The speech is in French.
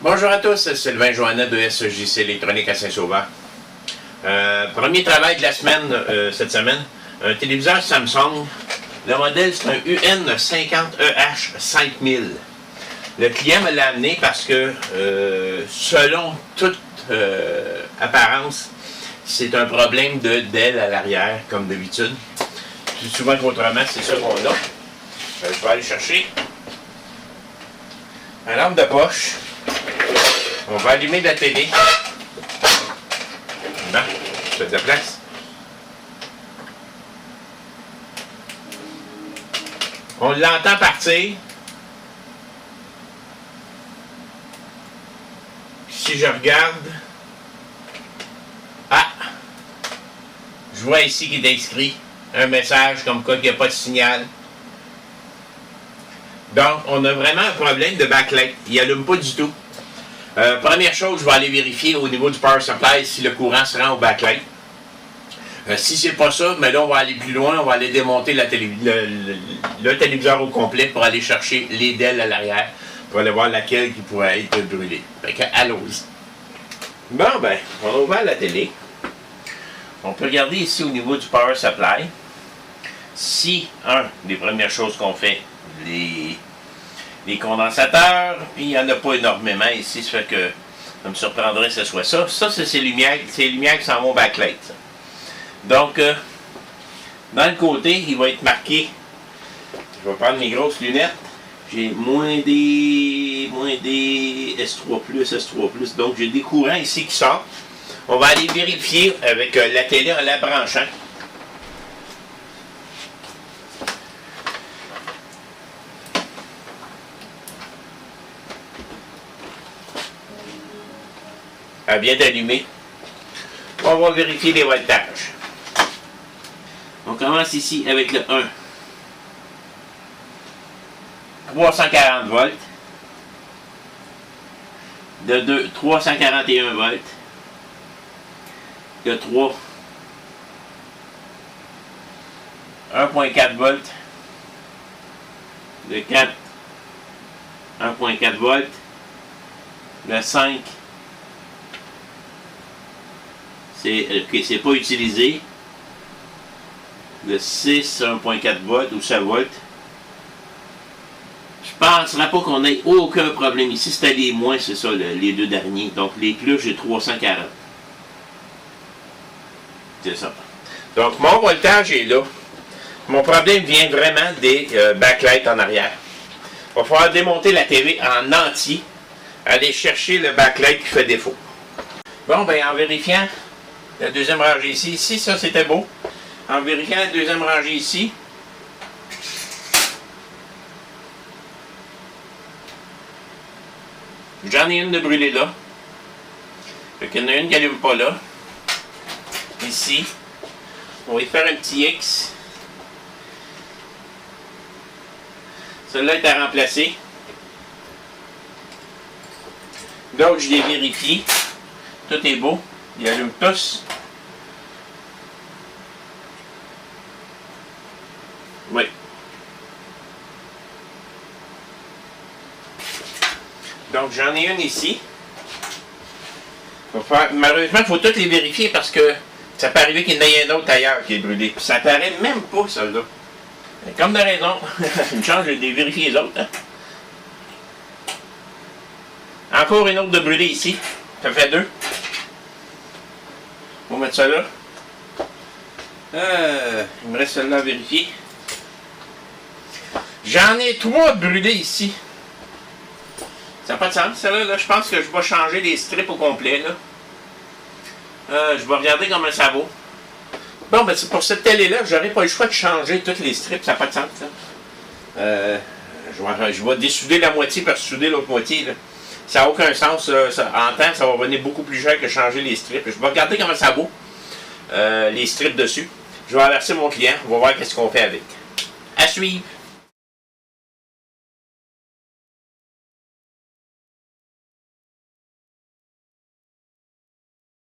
Bonjour à tous, c'est Sylvain Johanna de SJC Électronique à Saint-Sauveur. Premier travail de la semaine, cette semaine, un téléviseur Samsung. Le modèle c'est un UN50EH 5000. Le client me l'a amené parce que, selon toute apparence, c'est un problème d'aile à l'arrière, comme d'habitude. Plus souvent qu'autrement, c'est ça qu'on a. Je vais aller chercher un lampe de poche. On va allumer la télé. Bon, je fais de la place. On l'entend partir. Si je regarde... Ah! Je vois ici qu'il est inscrit un message comme quoi il n'y a pas de signal. Donc, on a vraiment un problème de backlight. Il n'allume pas du tout. Première chose, je vais aller vérifier au niveau du power supply si le courant se rend au backlight. Si c'est pas ça, mais là on va aller plus loin, on va aller démonter le téléviseur au complet pour aller chercher les DEL à l'arrière, pour aller voir laquelle qui pourrait être brûlée. Fait que allons-y. Bon ben, on a ouvert la télé. On peut regarder ici au niveau du power supply. Si, des premières choses qu'on fait, les condensateurs, puis il n'y en a pas énormément ici, ça fait que ça me surprendrait que ce soit ça. Ça, c'est ces lumières qui s'en vont au backlight. Ça. Donc, dans le côté, il va être marqué, je vais prendre mes grosses lunettes, j'ai moins des S3+, S3+, donc j'ai des courants ici qui sortent. On va aller vérifier avec la télé en la branchant. Elle vient d'allumer. On va vérifier les voltages. On commence ici avec le 1. 340 volts. Le 2, 341 volts. Le 3, 1.4 volts. Le 4, 1.4 volts. Le 5, c'est pas utilisé. Le 6, 1.4 volts ou 7 volts. Je ne penserais pas qu'on ait aucun problème ici. C'était les moins, c'est ça, les deux derniers. Donc les plus, j'ai 340. C'est ça. Donc mon voltage est là. Mon problème vient vraiment des backlights en arrière. Il va falloir démonter la TV en entier. Aller chercher le backlight qui fait défaut. Bon, ben en vérifiant la deuxième rangée ici, ça c'était beau. En vérifiant la deuxième rangée ici, j'en ai une de brûlée là. Fait qu'il y en a une qui n'allume pas là. Ici, on va y faire un petit X. Celle-là est à remplacer. D'autres, je les vérifie. Tout est beau. Ils allument tous. Oui. Donc, j'en ai une ici. Malheureusement, il faut toutes les vérifier parce que ça peut arriver qu'il y en ait un autre ailleurs qui est brûlé. Puis ça paraît même pas, celle-là. Comme de raison. Une chance de les vérifier les autres. Hein? Encore une autre de brûlée ici. Ça fait 2. On va mettre ça là. Il me reste celle-là à vérifier. J'en ai 3 brûlés ici. Ça n'a pas de sens. Celle-là, là, je pense que je vais changer les strips au complet. Là. Je vais regarder comment ça vaut. Bon, ben pour cette télé-là, j'aurais pas le choix de changer toutes les strips. Ça n'a pas de sens. Ça. Je vais dessouder la moitié pour souder l'autre moitié. Là. Ça n'a aucun sens. En temps, ça va venir beaucoup plus cher que changer les strips. Je vais regarder comment ça vaut, les strips dessus. Je vais avertir mon client. On va voir qu'est-ce qu'on fait avec. À suivre.